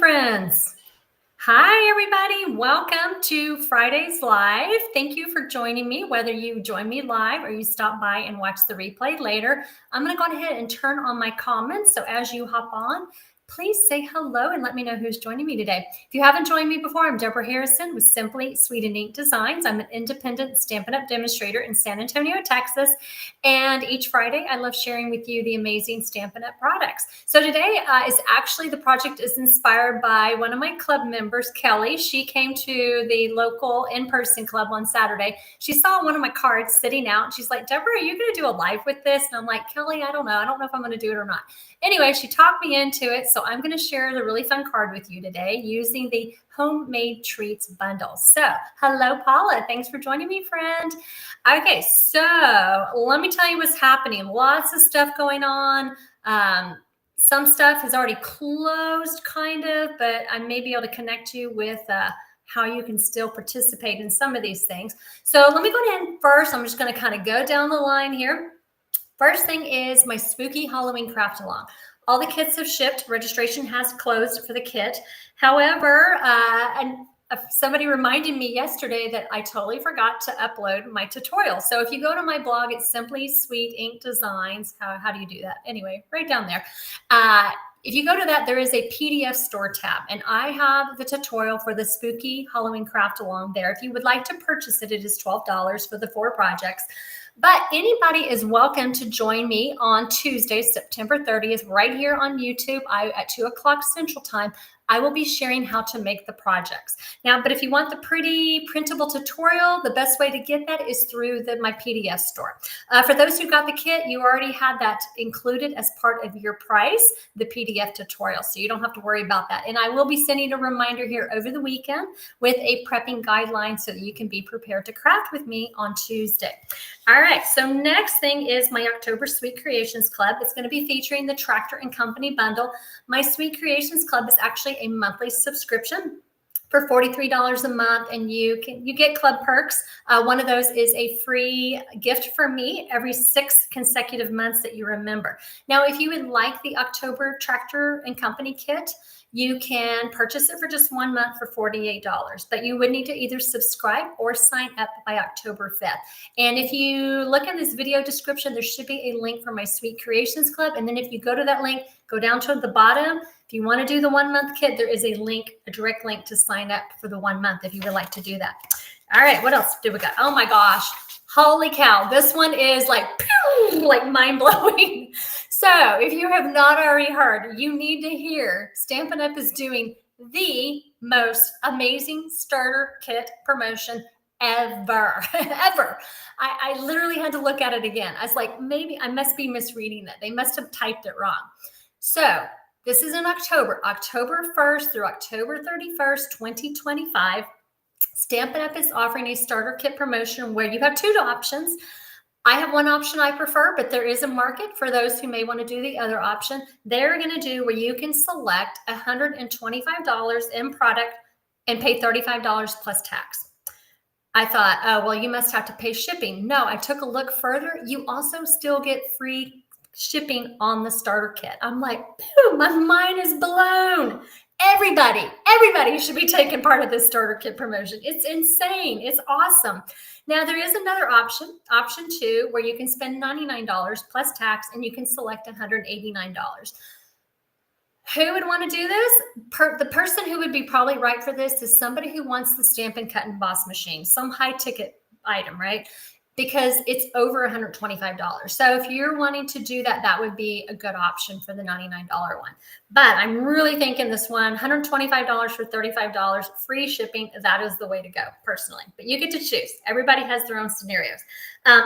friends. Hi, everybody. Welcome to Friday's Live. Thank you for joining me, whether you join me live or you stop by and watch the replay later. I'm going to go ahead and turn on my comments. So as you hop on, please say hello and let me know who's joining me today. If you haven't joined me before, I'm Deborah Harrison with Simply Sweet and Ink Designs. I'm an independent Stampin' Up! Demonstrator in San Antonio, Texas. And each Friday, I love sharing with you the amazing Stampin' Up! Products. So today the project is inspired by one of my club members, Kelly. She came to the local in-person club on Saturday. She saw one of my cards sitting out. And she's like, Deborah, are you going to do a live with this? And I'm like, Kelly, I don't know. I don't know if I'm going to do it or not. Anyway, she talked me into it. So I'm going to share the really fun card with you today using the Homemade Treats bundle. So hello, Paula. Thanks for joining me, friend. Okay, so let me tell you what's happening. Lots of stuff going on. Some stuff has already closed kind of, but I may be able to connect you with how you can still participate in some of these things. So let me go ahead and first, I'm just going to kind of go down the line here. First thing is my spooky Halloween craft along. All the kits have shipped. Registration has closed for the kit. However, somebody reminded me yesterday that I totally forgot to upload my tutorial. So if you go to my blog, it's Simply Sweet Ink Designs. How do you do that? Anyway, right down there. If you go to that, there is a PDF store tab, and I have the tutorial for the spooky Halloween craft along there. If you would like to purchase it, it is $12 for the 4 projects. But anybody is welcome to join me on Tuesday, September 30th, right here on YouTube at 2 o'clock Central Time. I will be sharing how to make the projects. Now, but if you want the pretty printable tutorial, the best way to get that is through my PDF store. For those who got the kit, you already had that included as part of your price, the PDF tutorial, so you don't have to worry about that. And I will be sending a reminder here over the weekend with a prepping guideline so that you can be prepared to craft with me on Tuesday. All right, so next thing is my October Sweet Creations Club. It's going to be featuring the Tractor and Company bundle. My Sweet Creations Club is actually a monthly subscription for $43 a month, and you get club perks. One of those is a free gift for me every 6 consecutive months that you remember. Now, if you would like the October Tractor and Company kit, you can purchase it for just 1 month for $48, but you would need to either subscribe or sign up by October 5th. And if you look in this video description, there should be a link for my Sweet Creations Club. And then if you go to that link, go down to the bottom. If you want to do the 1 month kit, there is a direct link to sign up for the 1 month if you would like to do that. All right, what else do we got? Oh my gosh. Holy cow. This one is like mind-blowing. So if you have not already heard, you need to hear Stampin' Up! Is doing the most amazing starter kit promotion ever. I literally had to look at it again. I was like, maybe I must be misreading that. They must have typed it wrong. So this is in October 1st through October 31st, 2025. Stampin' Up! Is offering a starter kit promotion where you have 2 options. I have one option I prefer, but there is a market for those who may want to do the other option. They're going to do where you can select $125 in product and pay $35 plus tax. I thought, oh, well, you must have to pay shipping. No, I took a look further. You also still get free shipping on the starter kit. I'm like, boom, my mind is blown. Everybody should be taking part of this starter kit promotion. It's insane. It's awesome. Now, there is another option 2, where you can spend $99 plus tax and you can select $189. Who would want to do this? The person who would be probably right for this is somebody who wants the Stampin' Cut and Boss machine, some high ticket item, right? Because it's over $125. So if you're wanting to do that, that would be a good option for the $99 one. But I'm really thinking this one, $125 for $35, free shipping, that is the way to go personally. But you get to choose. Everybody has their own scenarios.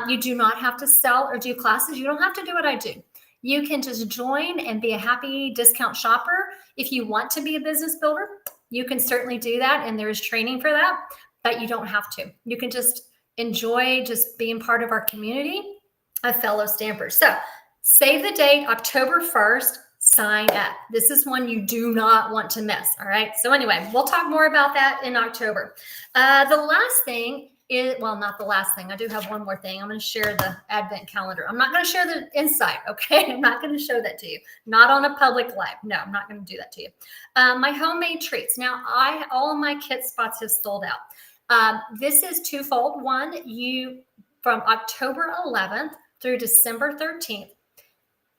You do not have to sell or do classes. You don't have to do what I do. You can just join and be a happy discount shopper. If you want to be a business builder, you can certainly do that. And there is training for that, but you don't have to. You can just enjoy just being part of our community of fellow stampers. So save the date, October 1st, sign up. This is one you do not want to miss. All right. So anyway, we'll talk more about that in October. The last thing well, not the last thing. I do have one more thing. I'm going to share the advent calendar. I'm not going to share the inside. Okay. I'm not going to show that to you. Not on a public live. No, I'm not going to do that to you. My homemade treats. Now all of my kit spots have sold out. This is twofold. One, from October 11th through December 13th,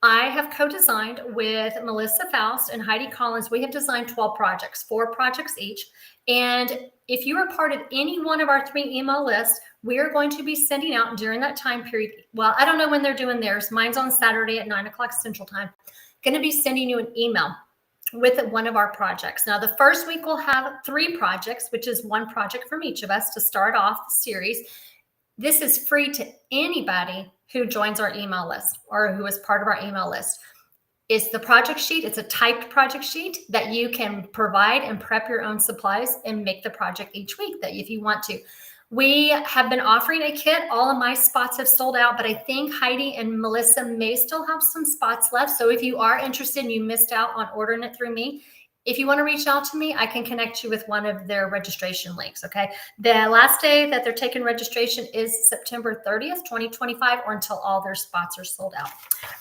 I have co-designed with Melissa Faust and Heidi Collins. We have designed 12 projects, 4 projects each. And if you are part of any one of our 3 email lists, we are going to be sending out during that time period. Well, I don't know when they're doing theirs. Mine's on Saturday at 9 o'clock Central Time. Going to be sending you an email with one of our projects. Now, the first week we'll have 3 projects, which is 1 project from each of us to start off the series. This is free to anybody who joins our email list or who is part of our email list. It's the project sheet. It's a typed project sheet that you can provide and prep your own supplies and make the project each week that if you want to. We have been offering a kit. All of my spots have sold out, but I think Heidi and Melissa may still have some spots left. So if you are interested and you missed out on ordering it through me, if you want to reach out to me, I can connect you with one of their registration links, okay? The last day that they're taking registration is September 30th, 2025, or until all their spots are sold out.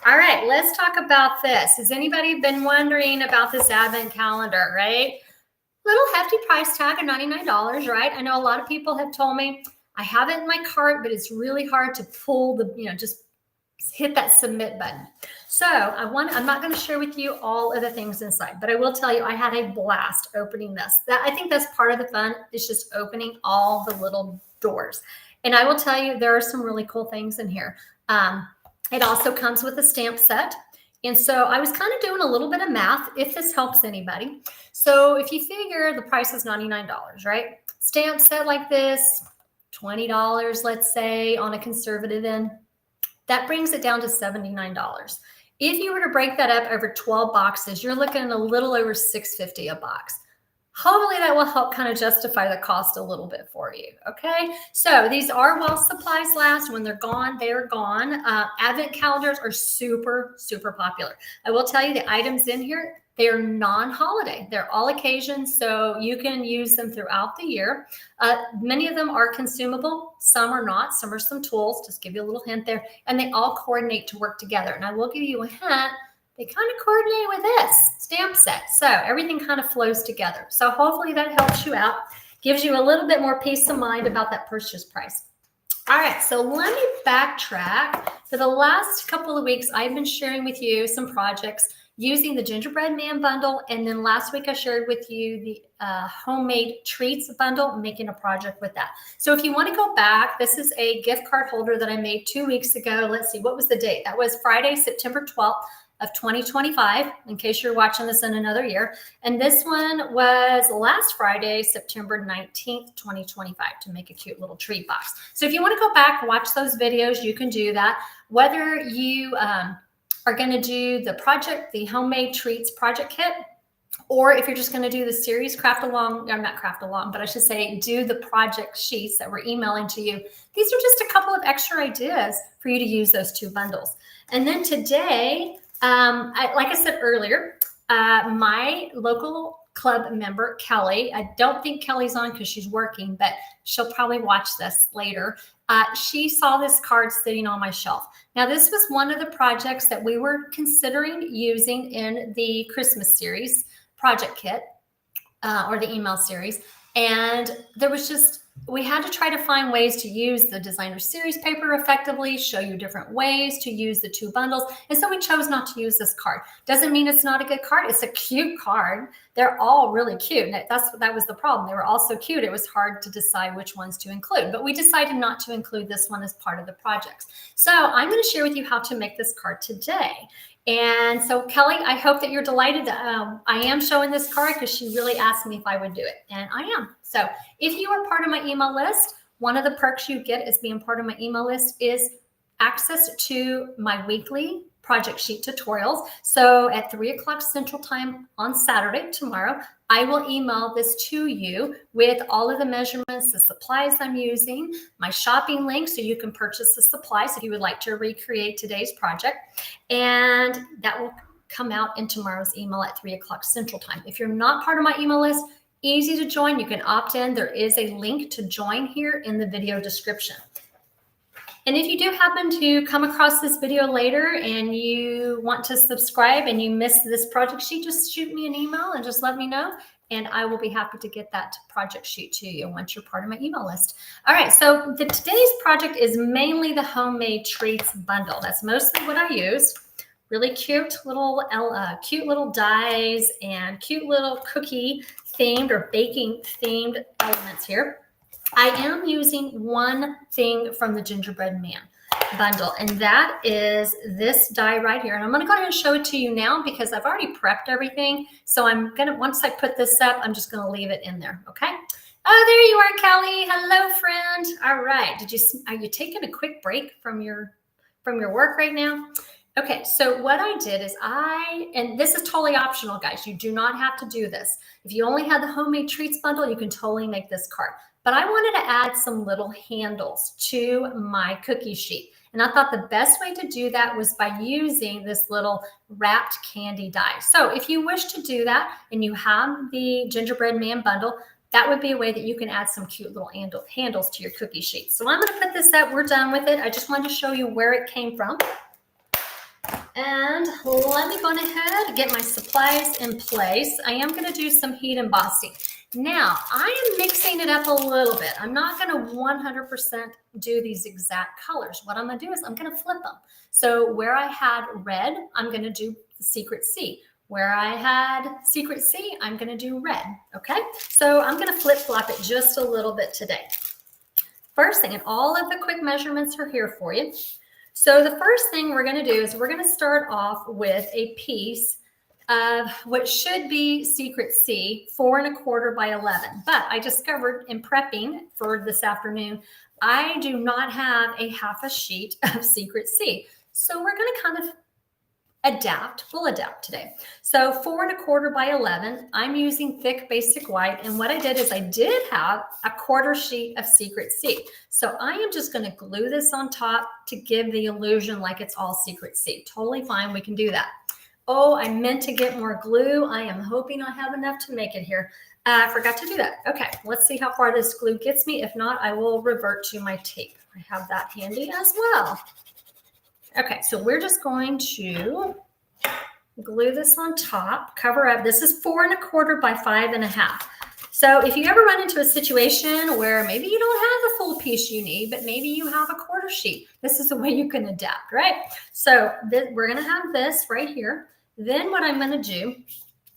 All right, let's talk about this. Has anybody been wondering about this advent calendar, right? Little hefty price tag of $99, right? I know a lot of people have told me, I have it in my cart, but it's really hard to pull just hit that submit button. So I'm not going to share with you all of the things inside, but I will tell you I had a blast opening this. I think that's part of the fun, is just opening all the little doors. And I will tell you, there are some really cool things in here. It also comes with a stamp set. And so I was kind of doing a little bit of math, if this helps anybody. So if you figure the price is $99, right? Stamp set like this, $20, let's say, on a conservative end. That brings it down to $79. If you were to break that up over 12 boxes, you're looking at a little over $6.50 a box. Hopefully that will help kind of justify the cost a little bit for you. Okay. So these are while supplies last. When they're gone, they're gone. Advent calendars are super, super popular. I will tell you the items in here, they are non-holiday. They're all occasions, so you can use them throughout the year. Many of them are consumable. Some are not. Some are some tools. Just give you a little hint there. And they all coordinate to work together. And I will give you a hint. They kind of coordinate with this stamp set. So everything kind of flows together. So hopefully that helps you out, gives you a little bit more peace of mind about that purchase price. All right, so let me backtrack. For the last couple of weeks, I've been sharing with you some projects using the Gingerbread Man bundle. And then last week I shared with you the homemade treats bundle, making a project with that. So if you want to go back, this is a gift card holder that I made 2 weeks ago. Let's see, what was the date? That was Friday, September 12th. Of 2025, in case you're watching this in another year. And this one was last Friday, September 19th, 2025, to make a cute little treat box. So if you want to go back and watch those videos, you can do that. Whether you are going to do the homemade treats project kit, or if you're just going to do the series craft along, or not craft along, but I should say do the project sheets that we're emailing to you. These are just a couple of extra ideas for you to use those 2 bundles. And then today, like I said earlier, my local club member, Kelly, I don't think Kelly's on because she's working, but she'll probably watch this later. She saw this card sitting on my shelf. Now, this was one of the projects that we were considering using in the Christmas series project kit, or the email series. And we had to try to find ways to use the designer series paper effectively, show you different ways to use the 2 bundles. And so we chose not to use this card. Doesn't mean it's not a good card. It's a cute card. They're all really cute. And that was the problem. They were all so cute. It was hard to decide which ones to include, but we decided not to include this one as part of the projects. So I'm going to share with you how to make this card today. And so Kelly, I hope that you're delighted that I am showing this card because she really asked me if I would do it, and I am. So if you are part of my email list, one of the perks you get as being part of my email list is access to my weekly project sheet tutorials. So at 3 o'clock Central Time on Saturday, tomorrow, I will email this to you with all of the measurements, the supplies I'm using, my shopping link so you can purchase the supplies if you would like to recreate today's project. And that will come out in tomorrow's email at 3 o'clock Central Time. If you're not part of my email list, Easy to join. You can opt in. There is a link to join here in the video description. And if you do happen to come across this video later and you want to subscribe and you missed this project sheet, just shoot me an email and just let me know. And I will be happy to get that project sheet to you once you're part of my email list. All right, so today's project is mainly the Homemade Treats bundle. That's mostly what I used. Really cute little dies and cute little cookie themed or baking themed elements here. I am using one thing from the Gingerbread Man bundle, and that is this die right here. And I'm gonna go ahead and show it to you now because I've already prepped everything. So once I put this up, I'm just gonna leave it in there, okay? Oh, there you are, Kelly. Hello, friend. All right, are you taking a quick break from your work right now? Okay, so what I did is and this is totally optional, guys. You do not have to do this. If you only had the Homemade Treats bundle, you can totally make this card. But I wanted to add some little handles to my cookie sheet. And I thought the best way to do that was by using this little wrapped candy die. So if you wish to do that and you have the Gingerbread Man bundle, that would be a way that you can add some cute little handles to your cookie sheet. So I'm going to put this up. We're done with it. I just wanted to show you where it came from. And let me go ahead and get my supplies in place. I am going to do some heat embossing. Now, I am mixing it up a little bit. I'm not going to 100% do these exact colors. What I'm going to do is I'm going to flip them. So where I had red, I'm going to do Secret C. Where I had Secret C, I'm going to do red. Okay? So I'm going to flip-flop it just a little bit today. First thing, and all of the quick measurements are here for you. So the first thing we're going to do is we're going to start off with a piece of what should be Secret C, 4 1/4 by 11. But I discovered in prepping for this afternoon, I do not have a half a sheet of Secret C. So we're going to kind of adapt. We'll adapt today. So 4 1/4 by 11, I'm using thick basic white. And what I did is I did have a 1/4 sheet of Secret C. So I am just going to glue this on top to give the illusion like it's all Secret C. Totally fine. We can do that. Oh, I meant to get more glue. I am hoping I have enough to make it here. I forgot to do that. Okay, let's see how far this glue gets me. If not, I will revert to my tape. I have that handy as well. Okay, so we're just going to glue this on top, cover up. This is 4 1/4 by 5 1/2. So if you ever run into a situation where maybe you don't have the full piece you need, but maybe you have a 1/4 sheet, this is the way you can adapt, right? So we're going to have this right here. Then what I'm going to do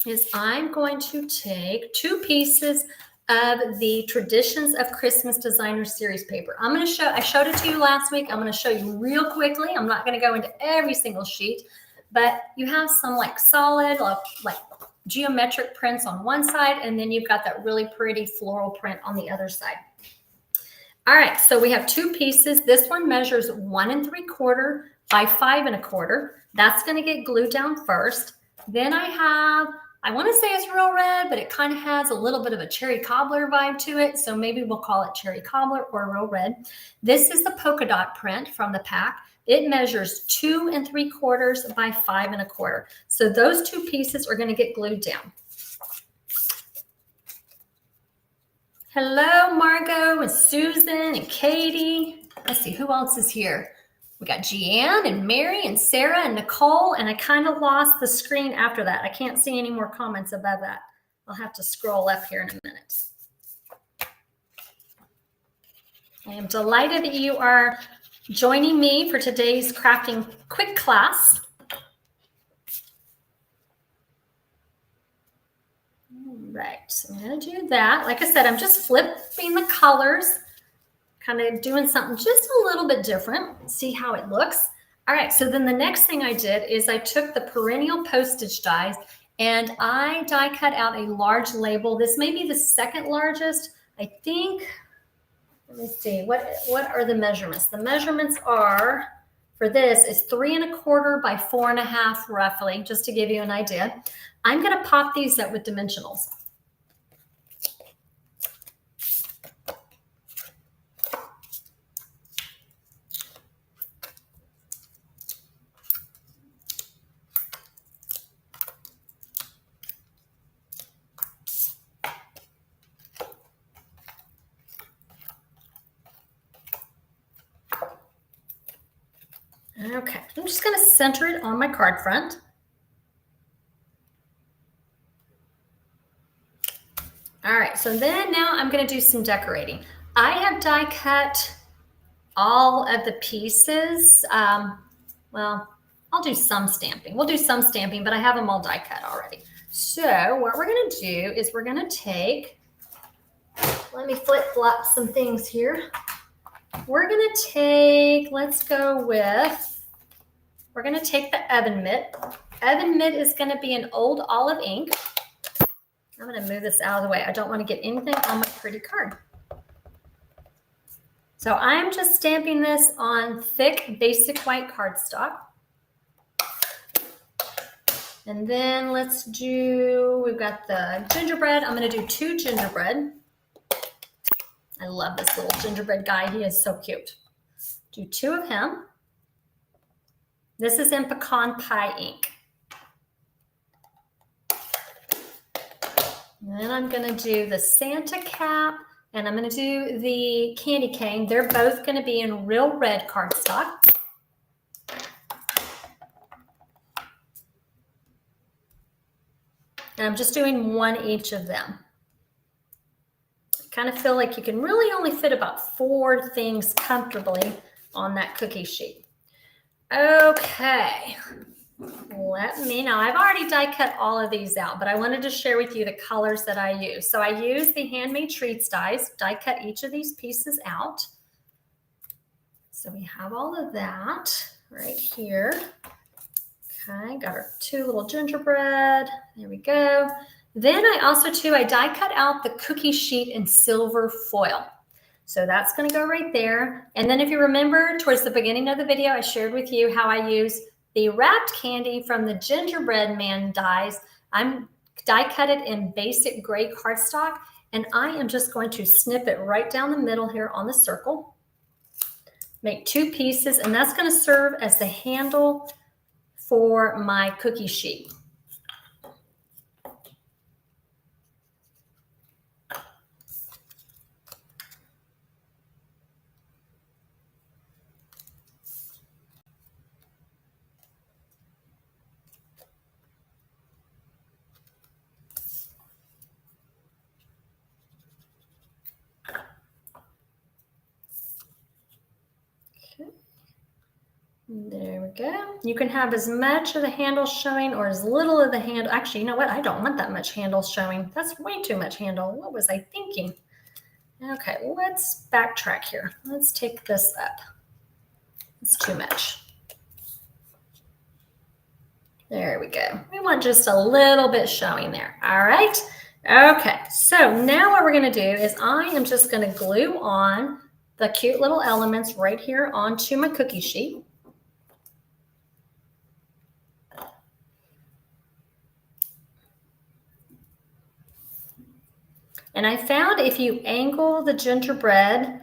is I'm going to take 2 pieces of the Traditions of Christmas Designer Series paper. I showed it to you last week. I'm going to show you real quickly. I'm not going to go into every single sheet, but you have some like solid, like geometric prints on one side, and then you've got that really pretty floral print on the other side. All right, so we have 2 pieces. This one measures 1 3/4 by 5 1/4. That's going to get glued down first. Then I want to say it's real red, but it kind of has a little bit of a cherry cobbler vibe to it. So maybe we'll call it cherry cobbler or real red. This is the polka dot print from the pack. It measures 2 3/4 by 5 1/4. So those 2 pieces are going to get glued down. Hello, Margot and Susan and Katie. Let's see, who else is here? We got Jeanne and Mary and Sarah and Nicole, and I kind of lost the screen after that. I can't see any more comments above that. I'll have to scroll up here in a minute. I am delighted that you are joining me for today's crafting quick class. All right, so I'm going to do that. Like I said, I'm just flipping the colors, kind of doing something just a little bit different. See how it looks. All right, so then the next thing I did is I took the perennial postage dies and I die cut out a large label. This may be the second largest. I think, let me see, what are the measurements? The measurements are, for this, is 3 1/4 by 4 1/2 roughly, just to give you an idea. I'm going to pop these up with dimensionals. Okay, I'm just going to center it on my card front. All right, so then now I'm going to do some decorating. I have die cut all of the pieces. Well, I'll do some stamping. We'll do some stamping, but I have them all die cut already. So what we're going to do is we're going to take, let me flip flop some things here. We're going to take, let's go with, we're going to take the Oven Mitt. Oven Mitt is going to be an old olive ink. I'm going to move this out of the way. I don't want to get anything on my pretty card. So I'm just stamping this on thick basic white cardstock. And then let's do, we've got the gingerbread. I'm going to do 2 gingerbread. I love this little gingerbread guy. He is so cute. Do 2 of him. This is in pecan pie ink. And then I'm going to do the Santa cap, and I'm going to do the candy cane. They're both going to be in real red cardstock. And I'm just doing 1 each of them. I kind of feel like you can really only fit about 4 things comfortably on that cookie sheet. Okay. Now I've already die cut all of these out, but I wanted to share with you the colors that I use. So I use the Handmade Treats dies, die cut each of these pieces out. So we have all of that right here. Okay, got our 2 little gingerbread. There we go. Then I also I die cut out the cookie sheet in silver foil. So that's going to go right there. And then if you remember towards the beginning of the video, I shared with you how I use the wrapped candy from the gingerbread man dies. I'm die cut it in basic gray cardstock, and I am just going to snip it right down the middle here on the circle. Make 2 pieces, and that's going to serve as the handle for my cookie sheet. There we go. You can have as much of the handle showing or as little of the handle. Actually, you know what? I don't want that much handle showing. That's way too much handle. What was I thinking? Okay, let's backtrack here. Let's take this up. It's too much. There we go. We want just a little bit showing there. All right. Okay, so now what we're going to do is I am just going to glue on the cute little elements right here onto my cookie sheet. And I found if you angle the gingerbread,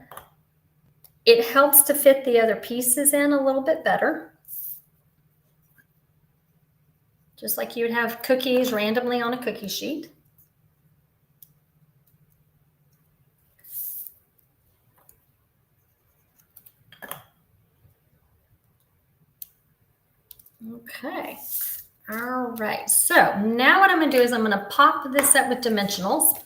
it helps to fit the other pieces in a little bit better. Just like you would have cookies randomly on a cookie sheet. Okay. All right. So now what I'm going to do is I'm going to pop this up with dimensionals.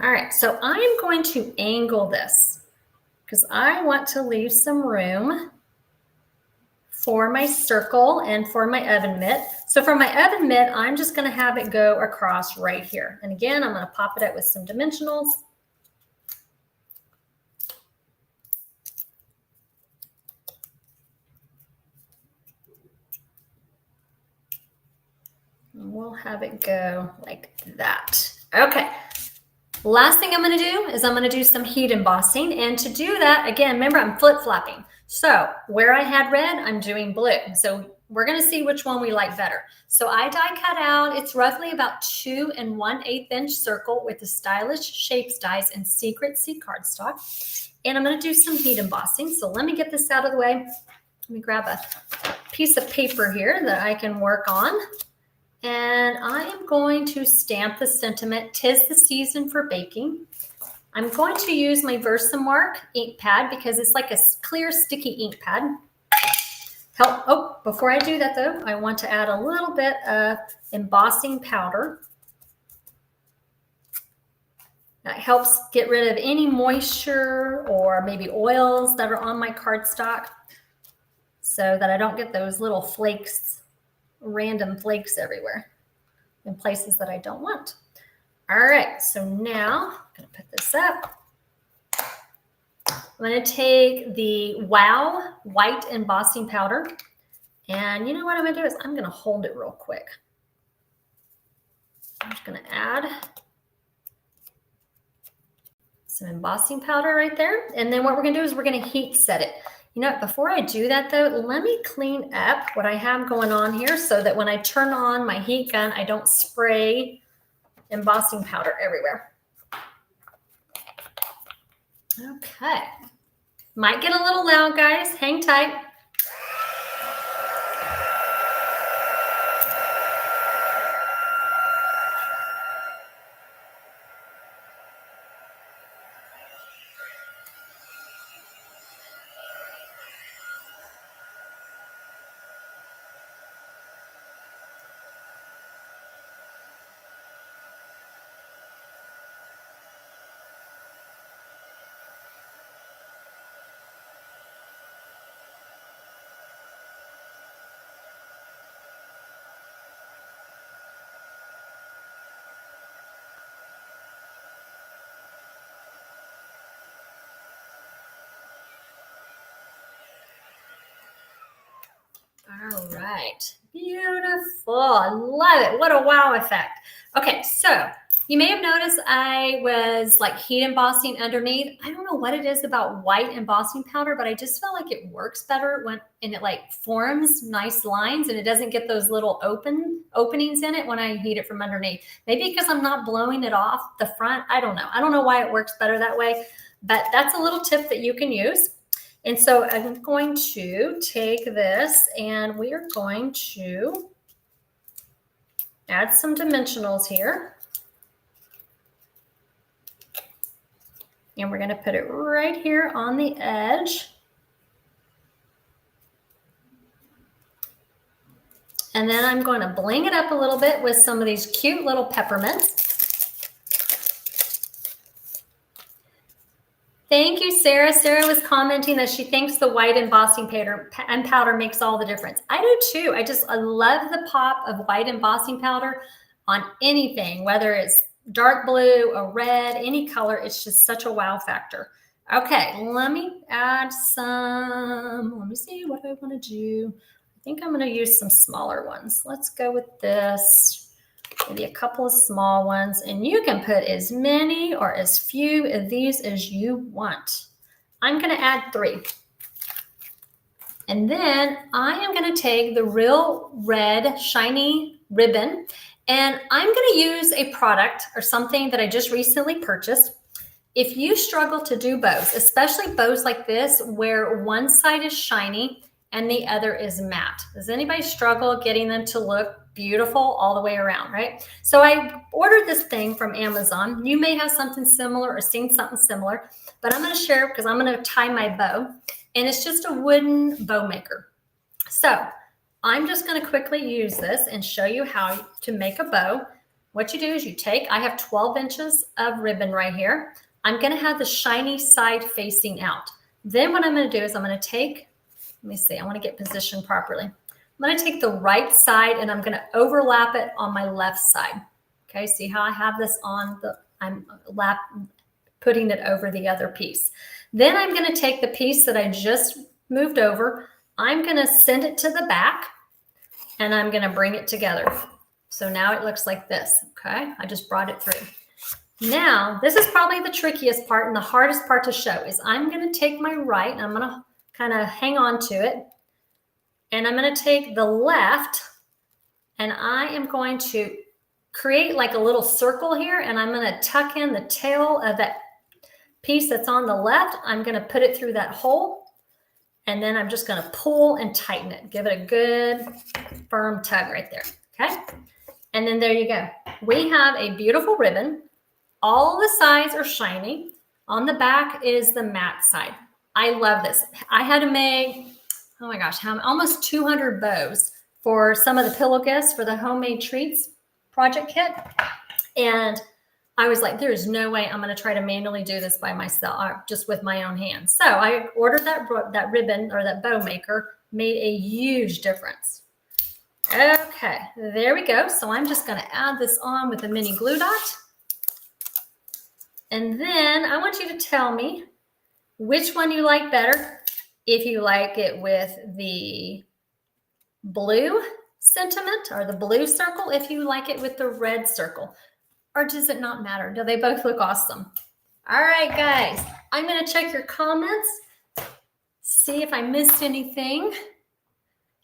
All right, so I'm going to angle this because I want to leave some room for my circle and for my oven mitt. So for my oven mitt, I'm just going to have it go across right here. And again, I'm going to pop it up with some dimensionals. And we'll have it go like that. Okay. Last thing I'm going to do is I'm going to do some heat embossing. And to do that, again, remember I'm flip-flopping. So where I had red, I'm doing blue. So we're going to see which one we like better. So I die cut out, it's roughly about 2 1/8 inch circle with the Stylish Shapes dies and Secret Sea cardstock. and I'm going to do some heat embossing. So let me get this out of the way. Let me grab a piece of paper here that I can work on. And I am going to stamp the sentiment, "'Tis the season for baking." I'm going to use my Versamark ink pad because it's like a clear, sticky ink pad. Before I do that though, I want to add a little bit of embossing powder. That helps get rid of any moisture or maybe oils that are on my cardstock so that I don't get those little flakes, random flakes everywhere in places that I don't want. All right, so now I'm gonna put this up. I'm gonna take the Wow white embossing powder, and you know what I'm gonna do is I'm gonna hold it real quick. I'm just gonna add some embossing powder right there. And then what we're gonna do is we're gonna heat set it. You know, before I do that though, let me clean up what I have going on here so that when I turn on my heat gun, I don't spray embossing powder everywhere. Okay. Might get a little loud, guys. Hang tight. All right, beautiful. I love it. What a wow effect. Okay, so you may have noticed I was like heat embossing underneath. I don't know what it is about white embossing powder, but I just feel like it works better and it like forms nice lines and it doesn't get those little openings in it when I heat it from underneath. Maybe because I'm not blowing it off the front. I don't know. I don't know why it works better that way, but that's a little tip that you can use. And so I'm going to take this and we are going to add some dimensionals here. And we're going to put it right here on the edge. And then I'm going to bling it up a little bit with some of these cute little peppermints. Thank you, Sarah. Sarah was commenting that she thinks the white embossing powder makes all the difference. I do too. I love the pop of white embossing powder on anything, whether it's dark blue or red, any color. It's just such a wow factor. Okay, let me add some. Let me see what I want to do. I think I'm going to use some smaller ones. Let's go with this. Maybe a couple of small ones, and you can put as many or as few of these as you want. I'm going to add 3. And then I am going to take the Real Red Shiny Ribbon, and I'm going to use a product or something that I just recently purchased. If you struggle to do bows, especially bows like this, where one side is shiny and the other is matte. Does anybody struggle getting them to look beautiful all the way around, right? So I ordered this thing from Amazon. You may have something similar or seen something similar, but I'm going to share because I'm going to tie my bow, and it's just a wooden bow maker. So I'm just going to quickly use this and show you how to make a bow. What you do is I have 12 inches of ribbon right here. I'm going to have the shiny side facing out. Then what I'm going to do is I'm going to take, let me see, I want to get positioned properly. I'm going to take the right side and I'm going to overlap it on my left side. Okay, see how I have this on I'm putting it over the other piece. Then I'm going to take the piece that I just moved over. I'm going to send it to the back and I'm going to bring it together. So now it looks like this. Okay, I just brought it through. Now, this is probably the trickiest part and the hardest part to show is I'm going to take my right and I'm going to kind of hang on to it. And I'm going to take the left and I am going to create like a little circle here and I'm going to tuck in the tail of that piece that's on the left, I'm going to put it through that hole. And then I'm just going to pull and tighten it. Give it a good firm tug right there. Okay. And then there you go. We have a beautiful ribbon. All the sides are shiny. On the back is the matte side. I love this. I had to make, oh my gosh, almost 200 bows for some of the pillow gifts for the homemade treats project kit. And I was like, there is no way I'm going to try to manually do this by myself, just with my own hands. So I ordered that ribbon or that bow maker, made a huge difference. Okay, there we go. So I'm just going to add this on with a mini glue dot. And then I want you to tell me which one you like better. If you like it with the blue sentiment or the blue circle, if you like it with the red circle. Or does it not matter? Do they both look awesome? All right, guys, I'm going to check your comments, see if I missed anything.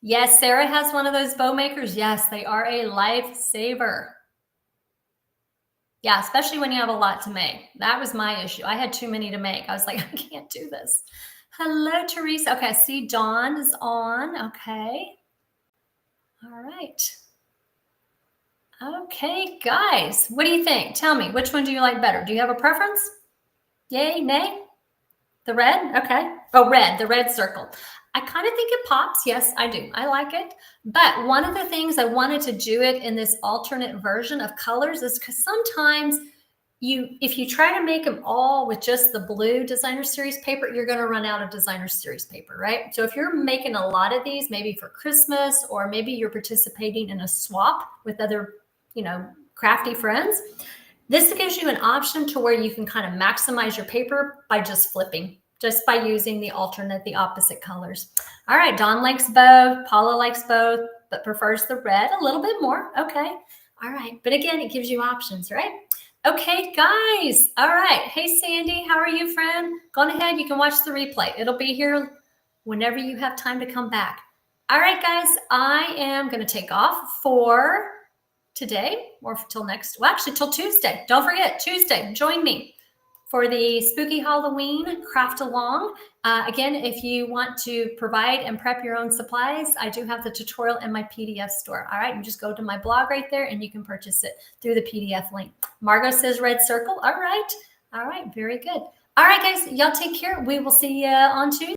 Yes, Sarah has one of those bow makers. Yes, they are a lifesaver. Yeah, especially when you have a lot to make. That was my issue. I had too many to make. I was like, I can't do this. Hello, Teresa. Okay, I see Dawn is on. Okay. All right. Okay, guys, what do you think? Tell me, which one do you like better? Do you have a preference? Yay, nay? The red? Okay. Oh, red, the red circle. I kind of think it pops. Yes, I do. I like it. But one of the things I wanted to do it in this alternate version of colors is because sometimes if you try to make them all with just the blue designer series paper, you're going to run out of designer series paper, right? So if you're making a lot of these, maybe for Christmas, or maybe you're participating in a swap with other, crafty friends, this gives you an option to where you can kind of maximize your paper by just flipping, just by using the opposite colors. All right, Dawn likes both, Paula likes both, but prefers the red a little bit more. Okay, all right. But again, it gives you options, right? Okay, guys. All right. Hey, Sandy, how are you, friend? Go on ahead. You can watch the replay. It'll be here whenever you have time to come back. All right, guys, I am going to take off for today or till till Tuesday. Don't forget, Tuesday, join me for the Spooky Halloween Craft Along. Again, if you want to provide and prep your own supplies, I do have the tutorial in my PDF store. All right, you just go to my blog right there and you can purchase it through the PDF link. Margot says red circle. All right, very good. All right, guys, y'all take care. We will see you on Tuesday.